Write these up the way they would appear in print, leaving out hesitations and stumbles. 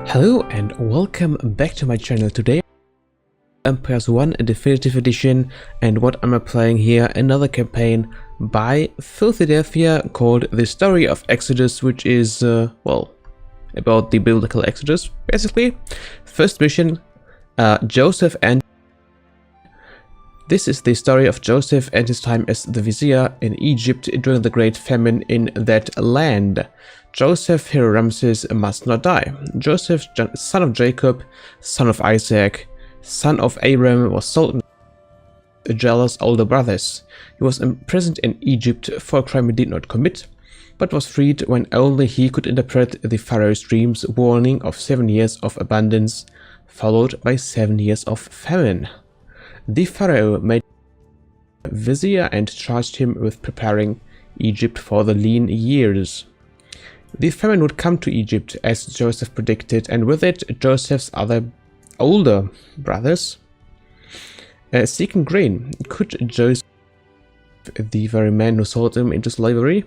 Hello and welcome back to my channel. Today Empires 1 Definitive Edition, and what am I playing here? Another campaign by Filthydelphia called The Story of Exodus, which is, well, about the biblical Exodus, basically. First mission, Joseph and... This is the story of Joseph and his time as the vizier in Egypt during the great famine in that land. Joseph, hero Ramses, must not die. Joseph, son of Jacob, son of Isaac, son of Abram, was sold to jealous older brothers. He was imprisoned in Egypt for a crime he did not commit, but was freed when only he could interpret the Pharaoh's dreams, warning of 7 years of abundance, followed by 7 years of famine. The Pharaoh made him vizier and charged him with preparing Egypt for the lean years. The famine would come to Egypt as Joseph predicted, and with it Joseph's other older brothers seeking grain. Could Joseph, the very man who sold him into slavery?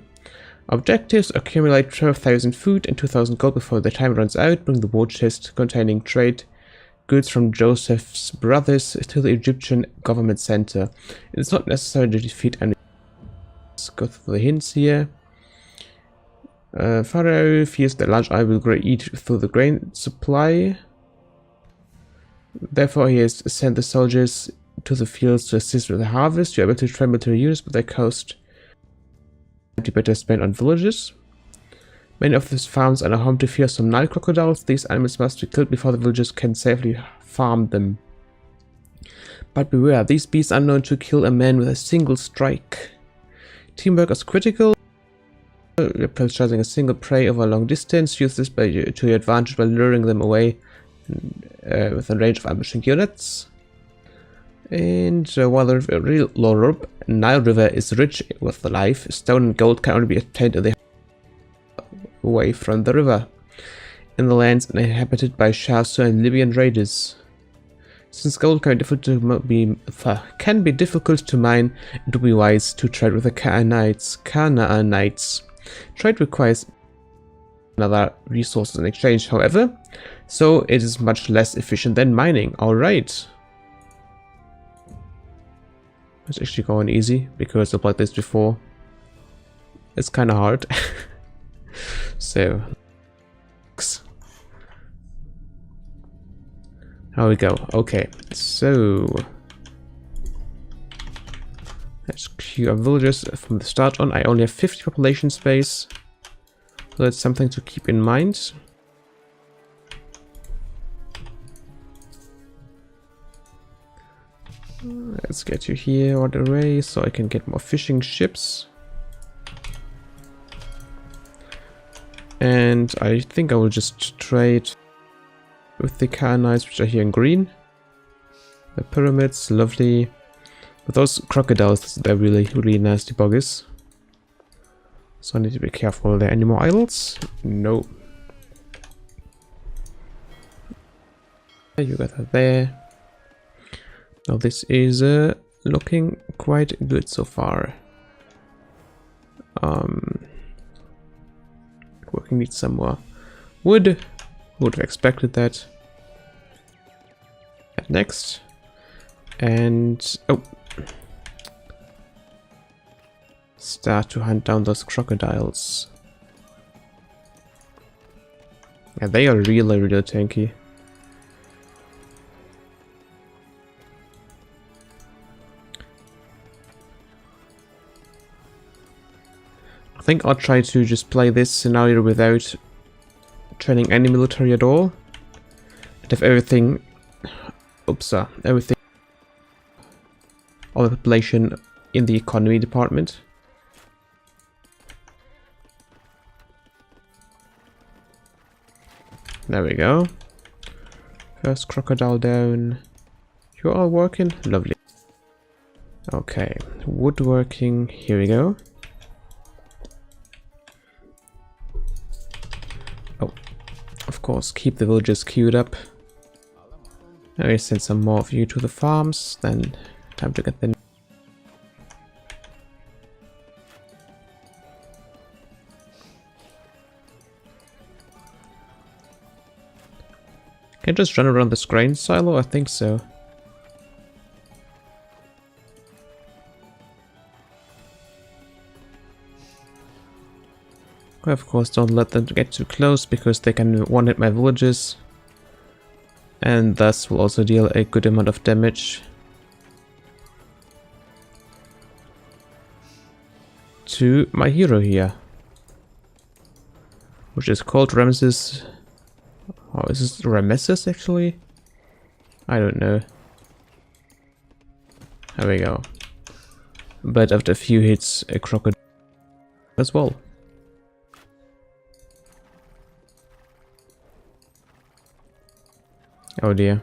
Objectives: accumulate 12,000 food and 2,000 gold before the time runs out. Bring the war chest containing trade goods from Joseph's brothers to the Egyptian government center. It is not necessary to defeat any. Let's go through the hints here. Pharaoh fears that large eye will eat through the grain supply. Therefore, he has sent the soldiers to the fields to assist with the harvest. You are able to train military units, but their cost you better spend on villages. Many of these farms are home to fearsome Nile crocodiles. These animals must be killed before the villagers can safely farm them. But beware, these beasts are known to kill a man with a single strike. Teamwork is critical. Charging a single prey over a long distance. Use this to your advantage by luring them away with a range of ambushing units. And while the Nile River is rich with life, stone and gold can only be obtained in the away from the river, in the lands inhabited by Shasu and Libyan raiders. Since gold can be difficult to mine, it would be wise to trade with the Canaanites. Trade requires other resources in exchange, however, so it is much less efficient than mining. Alright. It's actually going easy, because I played this before. It's kind of hard. So, here we go. Okay, so let's queue our villagers from the start on. I only have 50 population space, so that's something to keep in mind. Let's get you here on the array so I can get more fishing ships. And I think I will just trade with the Canaanites, which are here in green. The pyramids, lovely. But those crocodiles, they're really nasty buggers. So I need to be careful. Are there any more idols? No. You got that there. Now this is looking quite good so far. Working needs some more wood. Would have expected that. Next. And oh, start to hunt down those crocodiles. Yeah, they are really tanky. I think I'll try to just play this scenario without training any military at all, and have everything, everything, all the population in the economy department. There we go. First crocodile down. You're all working? Lovely. Okay, woodworking, here we go. Of course, keep the villagers queued up. Now we send some more of you to the farms, then time to get them. Can I just run around this grain silo? I think so. Of course, don't let them get too close because they can one-hit my villages. And thus will also deal a good amount of damage to my hero here. Which is called Ramesses. Oh, is this Ramesses actually? I don't know. There we go. But after a few hits, a crocodile as well. Oh dear.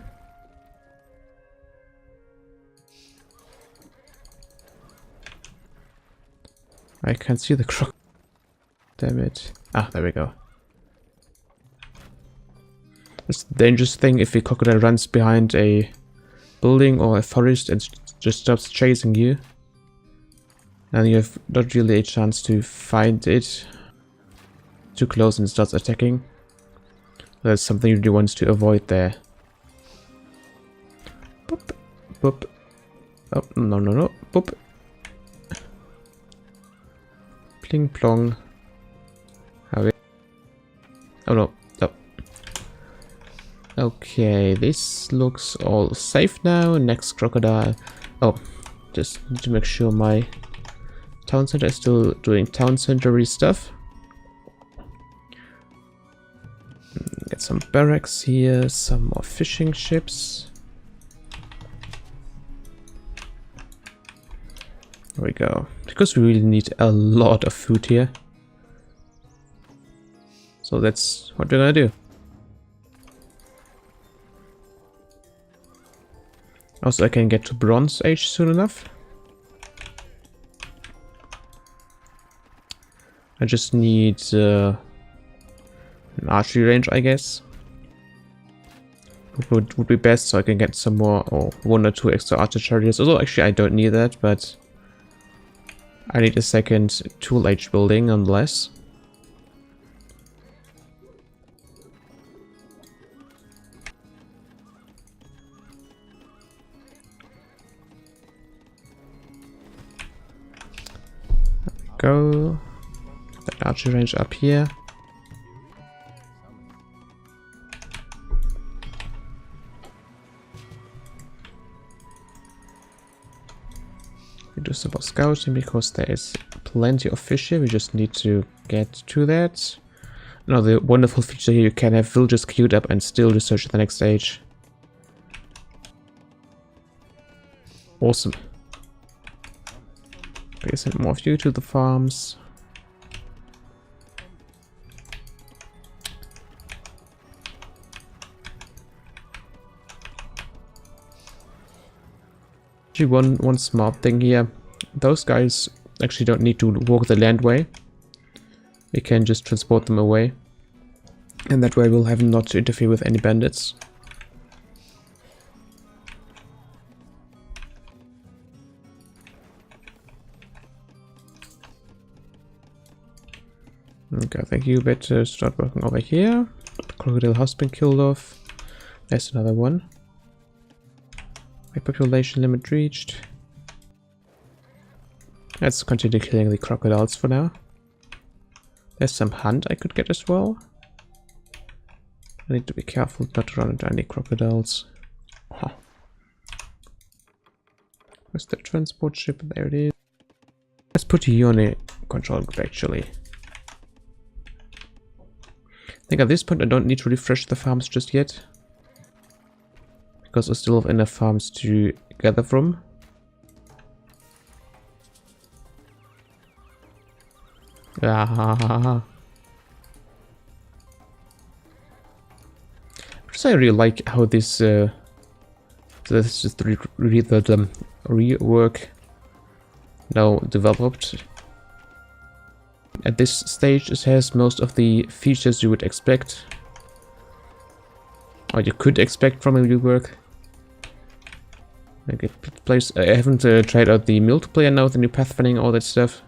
I can't see the croc. Damn it. Ah, there we go. It's the dangerous thing if a crocodile runs behind a building or a forest and just stops chasing you. And you have not really a chance to find it too close and it starts attacking. That's something you really want to avoid there. Boop, boop. Oh, no, no, no. Boop. Pling plong. Oh no. Oh. Okay, this looks all safe now. Next crocodile. Oh, just need to make sure my town center is still doing town centery stuff. Get some barracks here, some more fishing ships. There we go. Because we really need a lot of food here. So that's what we're gonna do. Also, I can get to Bronze Age soon enough. I just need an archery range, I guess. Would be best, so I can get some more, or 1 or 2 extra archer chariots. Although actually I don't need that, but I need a second tool age building nonetheless. There we go. The archery range up here. We do some more scouting because there is plenty of fish here. We just need to get to that. Now the wonderful feature here, you can have villages queued up and still research the next stage. Awesome. Okay, send more of you to the farms. Actually, one smart thing here. Those guys actually don't need to walk the landway. We can just transport them away. And that way we'll have not to interfere with any bandits. Okay, I think you better start working over here. The crocodile has been killed off. There's another one. My population limit reached. Let's continue killing the crocodiles for now. There's some hunt I could get as well. I need to be careful not to run into any crocodiles. Oh. Where's the transport ship? There it is. Let's put you on a control group actually. I think at this point I don't need to refresh the farms just yet. Because I still have enough farms to gather from. Ah. Because I really like how this let's just read the rework now developed. At this stage it has most of the features you would expect, or you could expect from a rework. Like I haven't tried out the multiplayer now, the new pathfinding, all that stuff.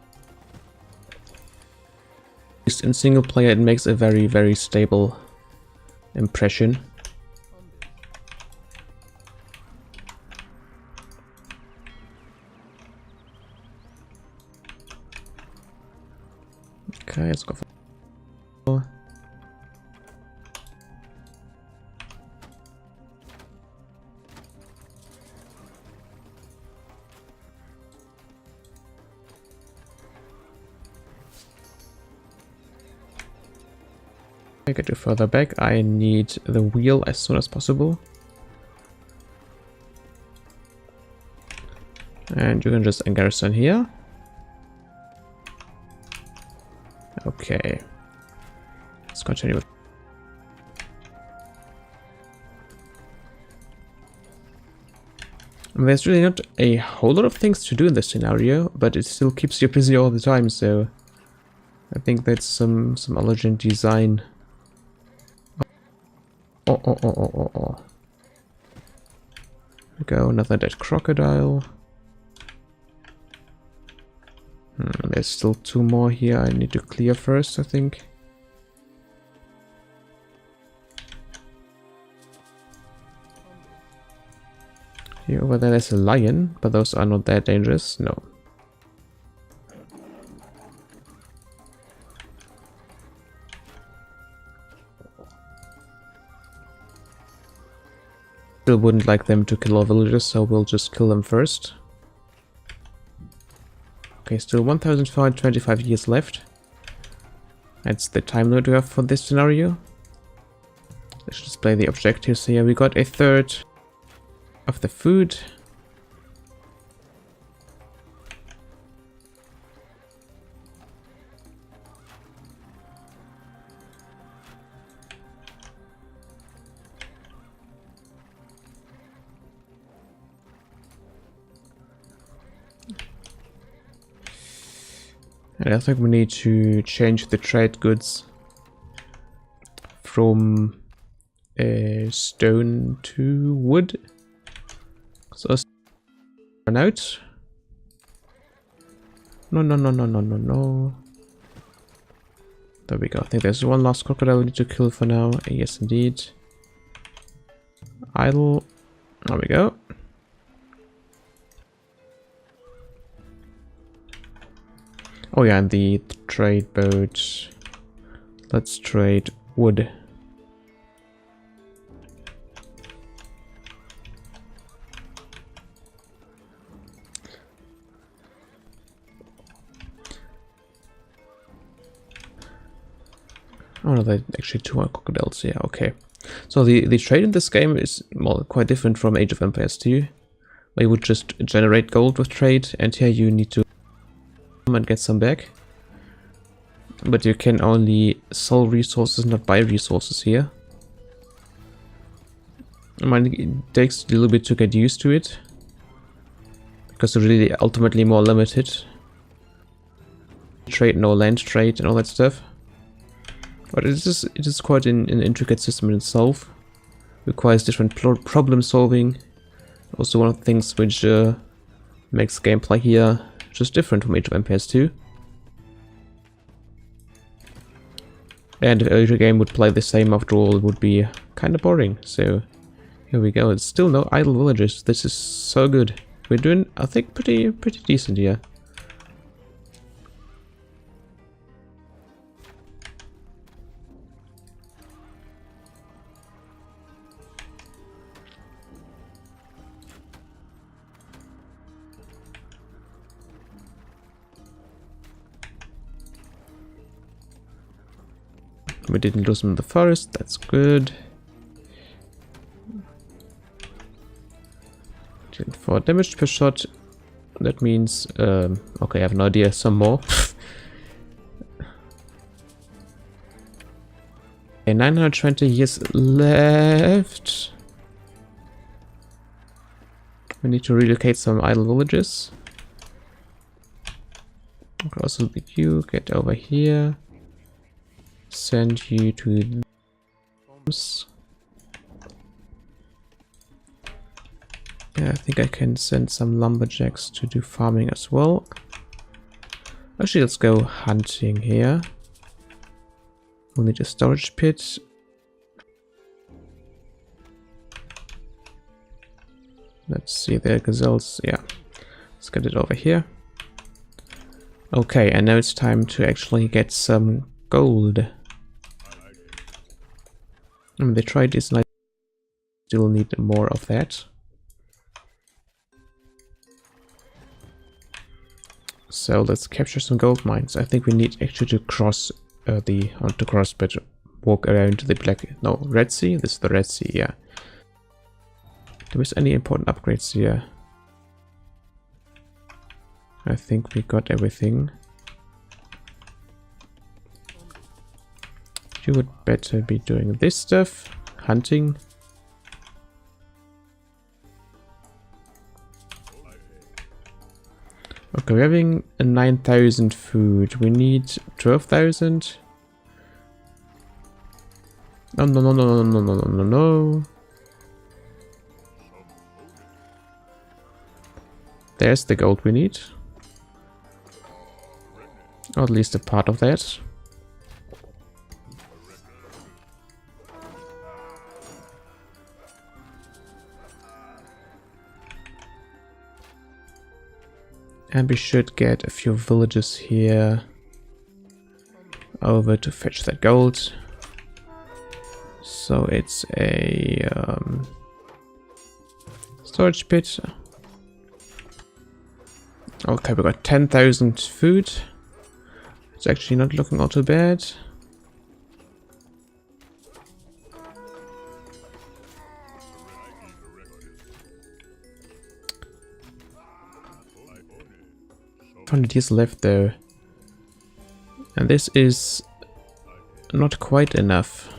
In single player it makes a very, very stable impression. Okay, let's go for... Get you further back. I need the wheel as soon as possible. And you can just garrison here. Okay. Let's continue with... There's really not a whole lot of things to do in this scenario, but it still keeps you busy all the time, so I think that's some elegant design. Oh. There we go, another dead crocodile. There's still 2 more here I need to clear first, I think. Here over there there's a lion, but those are not that dangerous, no. Still wouldn't like them to kill our villagers, so we'll just kill them first. Okay, still 1,425 years left. That's the time limit we have for this scenario. Let's display the objectives here. We got a third of the food. And I think we need to change the trade goods from stone to wood. So run out. No. There we go. I think there's one last crocodile we need to kill for now. Yes, indeed. Idle. There we go. Oh yeah, and the trade boat. Let's trade wood. Oh no, there's actually 2 more crocodiles. Yeah, okay. So the trade in this game is quite different from Age of Empires 2, where you would just generate gold with trade, and here you need to and get some back. But you can only sell resources, not buy resources here. I mean, it takes a little bit to get used to it, because it's really ultimately more limited. Trade, no land trade and all that stuff. But it is quite an intricate system in itself. Requires different problem solving. Also one of the things which makes gameplay here just different from Age of Empires 2. And if every game would play the same after all, it would be kind of boring. So here we go. It's still no idle villagers. This is so good. We're doing, I think, pretty decent here. We didn't lose them in the forest, that's good. 4 damage per shot. That means, okay, I have no idea, some more. Okay, 920 years left. We need to relocate some idle villages. Also, you get over here. Send you to the bombs. Yeah, I think I can send some lumberjacks to do farming as well. Actually, let's go hunting here. We'll need a storage pit. Let's see, there are gazelles. Yeah, let's get it over here. Okay, and now it's time to actually get some gold. They tried this and I still need more of that. So let's capture some gold mines. I think we need actually to cross but walk around the Red Sea? This is the Red Sea, yeah. Do we have any important upgrades here? I think we got everything. You would better be doing this stuff. Hunting. Okay, we're having a 9,000 food. We need 12,000. No, no, no, no, no, no, no, no, no, no. There's the gold we need. Or at least a part of that. And we should get a few villages here over to fetch that gold. So it's a storage pit. Okay, we got 10,000 food. It's actually not looking all too bad. $100 left though, and this is not quite enough.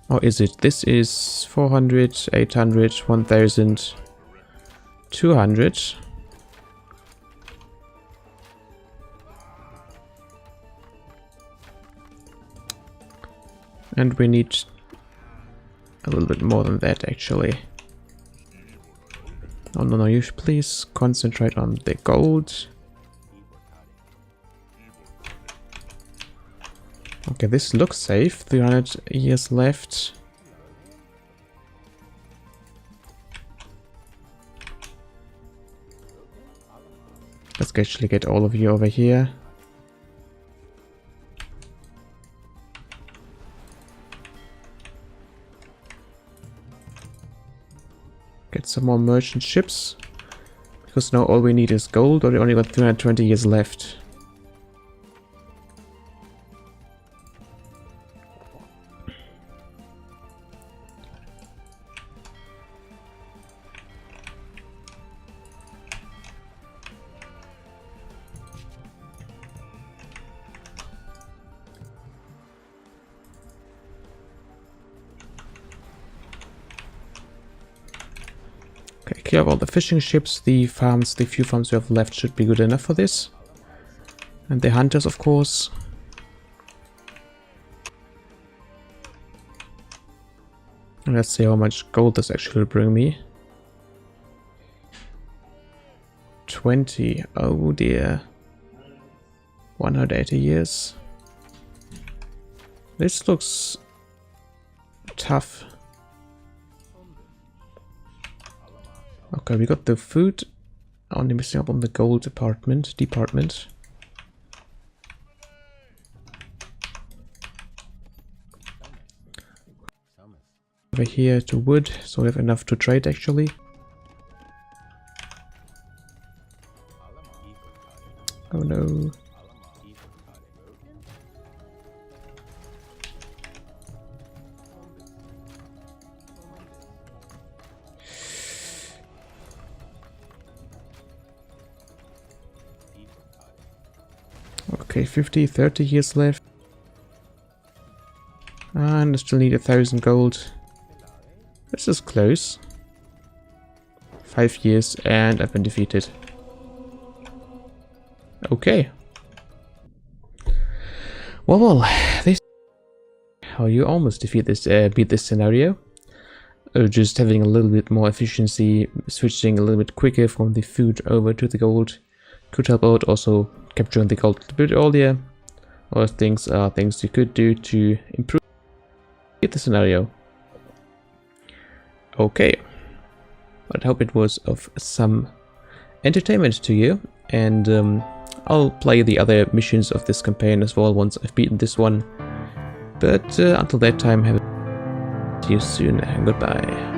Or is it? This is 400, 800, 1000, 200. And we need a little bit more than that actually. Oh no, no, you should please concentrate on the gold. Okay, this looks safe. 300 years left. Let's actually get all of you over here. Get some more merchant ships. Because now all we need is gold, or we only got 320 years left. Okay, clear up all the fishing ships. The farms, the few farms we have left should be good enough for this. And the hunters, of course. And let's see how much gold this actually will bring me. 20. Oh dear. 180 years. This looks tough. Okay, we got the food. Only missing up on the gold department. Over here to wood, so we have enough to trade actually. Oh no. Okay, 30 years left. And I still need 1,000 gold. This is close. 5 years and I've been defeated. Okay. Well, this how you almost beat this scenario. Just having a little bit more efficiency, switching a little bit quicker from the food over to the gold could help out. Also capturing the gold a little bit earlier. All things are things you could do to improve the scenario. Okay, but I hope it was of some entertainment to you, and I'll play the other missions of this campaign as well once I've beaten this one. But until that time, see you soon and goodbye.